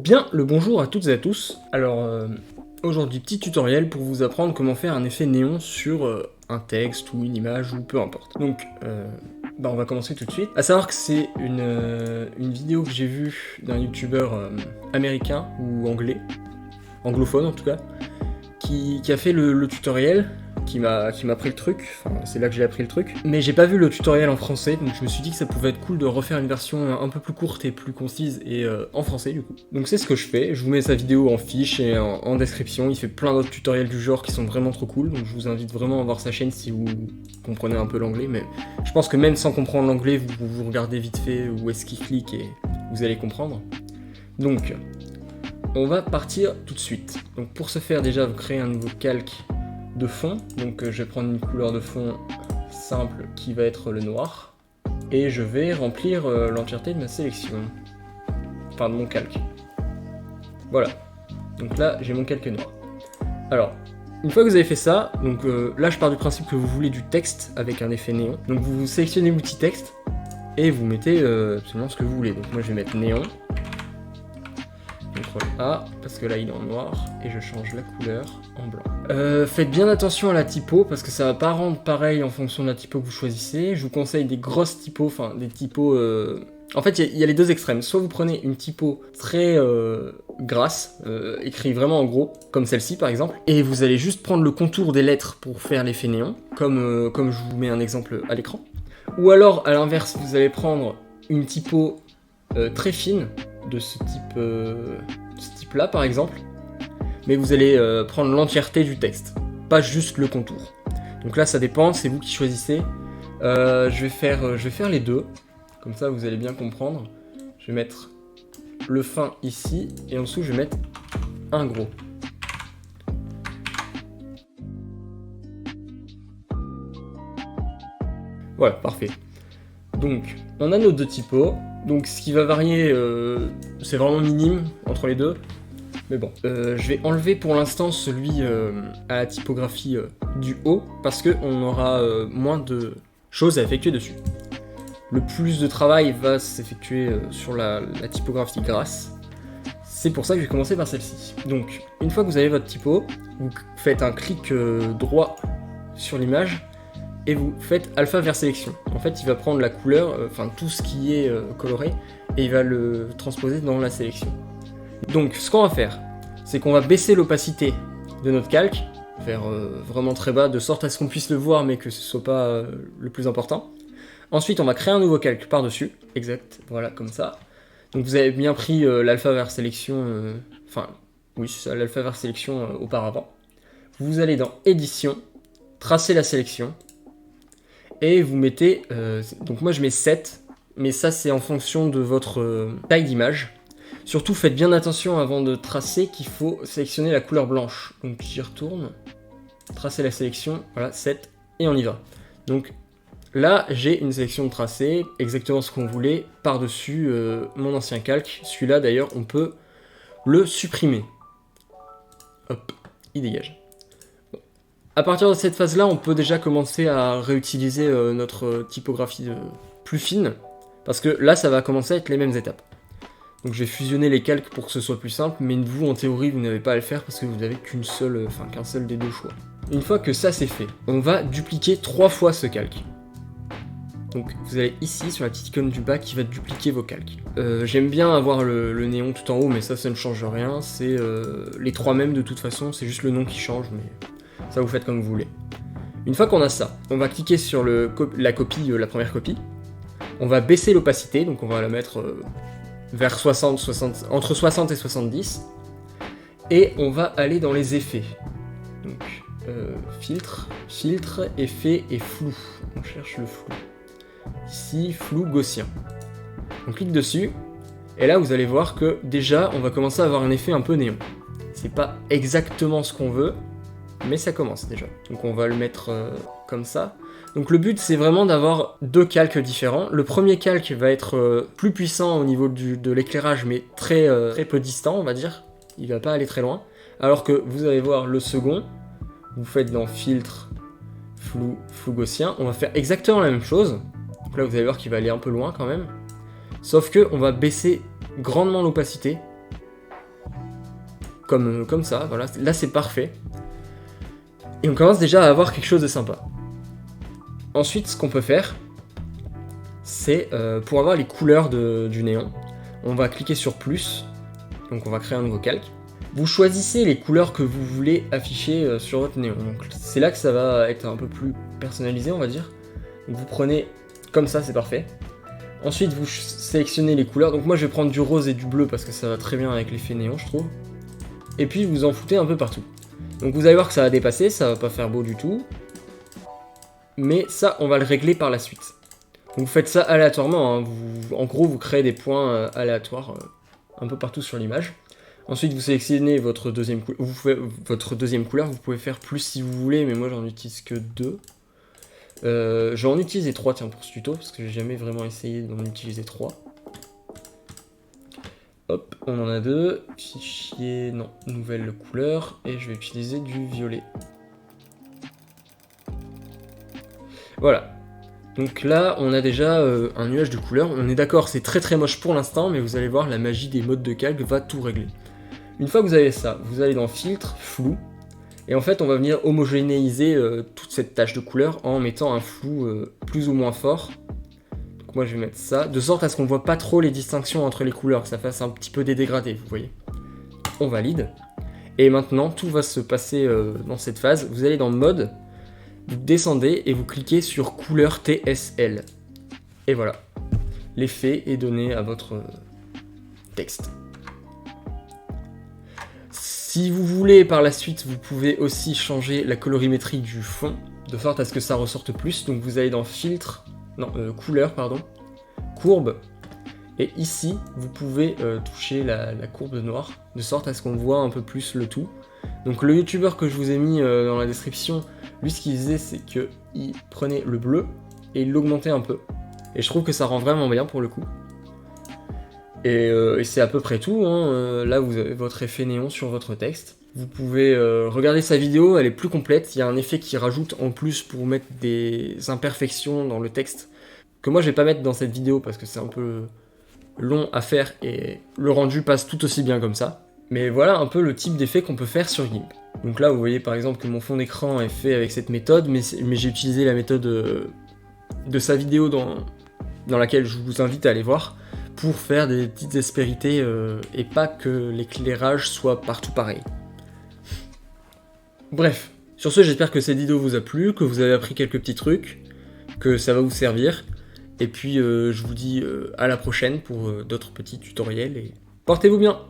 Bien le bonjour à toutes et à tous. Alors aujourd'hui petit tutoriel pour vous apprendre comment faire un effet néon sur un texte ou une image ou peu importe. Donc on va commencer tout de suite. À savoir que c'est une vidéo que j'ai vue d'un youtubeur américain ou anglais, anglophone en tout cas, qui a fait le tutoriel, qui m'a appris le truc, enfin c'est là que j'ai appris le truc, mais j'ai pas vu le tutoriel en français, donc je me suis dit que ça pouvait être cool de refaire une version un peu plus courte et plus concise et en français du coup. Donc c'est ce que je fais, je vous mets sa vidéo en fiche et en description, il fait plein d'autres tutoriels du genre qui sont vraiment trop cool, donc je vous invite vraiment à voir sa chaîne si vous comprenez un peu l'anglais, mais je pense que même sans comprendre l'anglais, vous regardez vite fait où est-ce qu'il clique et vous allez comprendre. Donc on va partir tout de suite. Donc pour ce faire déjà vous créez un nouveau calque de fond, donc je vais prendre une couleur de fond simple qui va être le noir et je vais remplir l'entièreté de ma sélection, enfin de mon calque. Voilà, donc là j'ai mon calque noir. Alors une fois que vous avez fait ça, donc là je pars du principe que vous voulez du texte avec un effet néon, donc vous sélectionnez l'outil texte et vous mettez absolument ce que vous voulez. Donc moi je vais mettre néon, CTRL A, parce que là il est en noir, et je change la couleur en blanc. Faites bien attention à la typo, parce que ça va pas rendre pareil en fonction de la typo que vous choisissez. Je vous conseille des grosses typos, enfin des typos... En fait il y a les deux extrêmes, soit vous prenez une typo très grasse, écrit vraiment en gros, comme celle-ci par exemple, et vous allez juste prendre le contour des lettres pour faire l'effet néon, comme je vous mets un exemple à l'écran. Ou alors à l'inverse, vous allez prendre une typo très fine, de ce type là par exemple, mais vous allez prendre l'entièreté du texte, pas juste le contour. Donc là ça dépend, c'est vous qui choisissez. Je vais faire les deux, comme ça vous allez bien comprendre. Je vais mettre le fin ici et en dessous je vais mettre un gros. Voilà, parfait. Donc on a nos deux typos. Donc ce qui va varier, c'est vraiment minime entre les deux. Mais bon, je vais enlever pour l'instant celui à la typographie du haut, parce qu'on aura moins de choses à effectuer dessus. Le plus de travail va s'effectuer sur la typographie grasse. C'est pour ça que je vais commencer par celle-ci. Donc, une fois que vous avez votre typo, vous faites un clic droit sur l'image, et vous faites alpha vers sélection. En fait, il va prendre la couleur, enfin tout ce qui est coloré, et il va le transposer dans la sélection. Donc, ce qu'on va faire, c'est qu'on va baisser l'opacité de notre calque, vers vraiment très bas, de sorte à ce qu'on puisse le voir, mais que ce soit pas le plus important. Ensuite, on va créer un nouveau calque par-dessus, exact, voilà, comme ça. Donc vous avez bien pris l'alpha vers sélection, oui, c'est ça, l'alpha vers sélection auparavant. Vous allez dans édition, tracer la sélection, et vous mettez, donc moi je mets 7, mais ça c'est en fonction de votre taille d'image. Surtout faites bien attention avant de tracer qu'il faut sélectionner la couleur blanche. Donc j'y retourne, tracer la sélection, voilà 7, et on y va. Donc là j'ai une sélection de tracé, exactement ce qu'on voulait, par-dessus mon ancien calque. Celui-là d'ailleurs on peut le supprimer. Hop, il dégage. A partir de cette phase-là, on peut déjà commencer à réutiliser notre typographie plus fine, parce que là, ça va commencer à être les mêmes étapes. Donc je vais fusionner les calques pour que ce soit plus simple, mais vous, en théorie, vous n'avez pas à le faire parce que vous n'avez qu'un seul des deux choix. Une fois que ça c'est fait, on va dupliquer 3 fois ce calque. Donc vous allez ici, sur la petite icône du bas qui va dupliquer vos calques. J'aime bien avoir le néon tout en haut, mais ça ne change rien. C'est les 3 mêmes de toute façon, c'est juste le nom qui change, mais... ça vous faites comme vous voulez. Une fois qu'on a ça, on va cliquer sur la première copie. On va baisser l'opacité, donc on va la mettre vers entre 60 et 70. Et on va aller dans les effets. Donc, filtre, effet et flou. On cherche le flou. Ici, flou gaussien. On clique dessus. Et là, vous allez voir que déjà, on va commencer à avoir un effet un peu néon. C'est pas exactement ce qu'on veut, mais ça commence déjà. Donc on va le mettre comme ça. Donc le but c'est vraiment d'avoir 2 calques différents. Le premier calque va être plus puissant au niveau de l'éclairage, mais très peu distant on va dire. Il va pas aller très loin. Alors que vous allez voir le second, vous faites dans filtre, flou gaussien. On va faire exactement la même chose. Donc là vous allez voir qu'il va aller un peu loin quand même. Sauf que on va baisser grandement l'opacité. comme ça, voilà, là c'est parfait. Et on commence déjà à avoir quelque chose de sympa. Ensuite, ce qu'on peut faire, c'est pour avoir les couleurs du néon, on va cliquer sur plus, donc on va créer un nouveau calque. Vous choisissez les couleurs que vous voulez afficher sur votre néon, donc c'est là que ça va être un peu plus personnalisé, on va dire. Donc vous prenez comme ça, c'est parfait. Ensuite, vous sélectionnez les couleurs, donc moi je vais prendre du rose et du bleu parce que ça va très bien avec l'effet néon, je trouve. Et puis vous en foutez un peu partout. Donc vous allez voir que ça va dépasser, ça va pas faire beau du tout. Mais ça, on va le régler par la suite. Donc vous faites ça aléatoirement, hein. En gros vous créez des points aléatoires un peu partout sur l'image. Ensuite vous sélectionnez votre deuxième couleur, vous pouvez faire plus si vous voulez, mais moi j'en utilise que 2. J'en utilise 3 tiens pour ce tuto, parce que j'ai jamais vraiment essayé d'en utiliser 3. Hop, on en a 2, fichier, non, nouvelle couleur, et je vais utiliser du violet. Voilà. Donc là, on a déjà un nuage de couleurs. On est d'accord, c'est très très moche pour l'instant, mais vous allez voir, la magie des modes de calque va tout régler. Une fois que vous avez ça, vous allez dans Filtre, Flou, et en fait, on va venir homogénéiser toute cette tache de couleur en mettant un flou plus ou moins fort. Donc moi, je vais mettre ça, de sorte à ce qu'on ne voit pas trop les distinctions entre les couleurs, que ça fasse un petit peu des dégradés, vous voyez. On valide. Et maintenant, tout va se passer dans cette phase. Vous allez dans Mode, vous descendez et vous cliquez sur couleur TSL. Et voilà, l'effet est donné à votre texte. Si vous voulez par la suite, vous pouvez aussi changer la colorimétrie du fond, de sorte à ce que ça ressorte plus. Donc vous allez dans Filtre, couleur, pardon, courbe, et ici vous pouvez toucher la courbe noire, de sorte à ce qu'on voit un peu plus le tout. Donc le youtubeur que je vous ai mis dans la description, lui ce qu'il disait c'est qu'il prenait le bleu et il l'augmentait un peu. Et je trouve que ça rend vraiment bien pour le coup. Et c'est à peu près tout, hein. Là vous avez votre effet néon sur votre texte. Vous pouvez regarder sa vidéo, elle est plus complète, il y a un effet qui rajoute en plus pour mettre des imperfections dans le texte, que moi je vais pas mettre dans cette vidéo parce que c'est un peu long à faire et le rendu passe tout aussi bien comme ça. Mais voilà un peu le type d'effet qu'on peut faire sur GIMP. Donc là vous voyez par exemple que mon fond d'écran est fait avec cette méthode, mais j'ai utilisé la méthode de sa vidéo dans laquelle je vous invite à aller voir, pour faire des petites aspérités et pas que l'éclairage soit partout pareil. Bref, sur ce j'espère que cette vidéo vous a plu, que vous avez appris quelques petits trucs, que ça va vous servir, et puis je vous dis à la prochaine pour d'autres petits tutoriels, et portez-vous bien!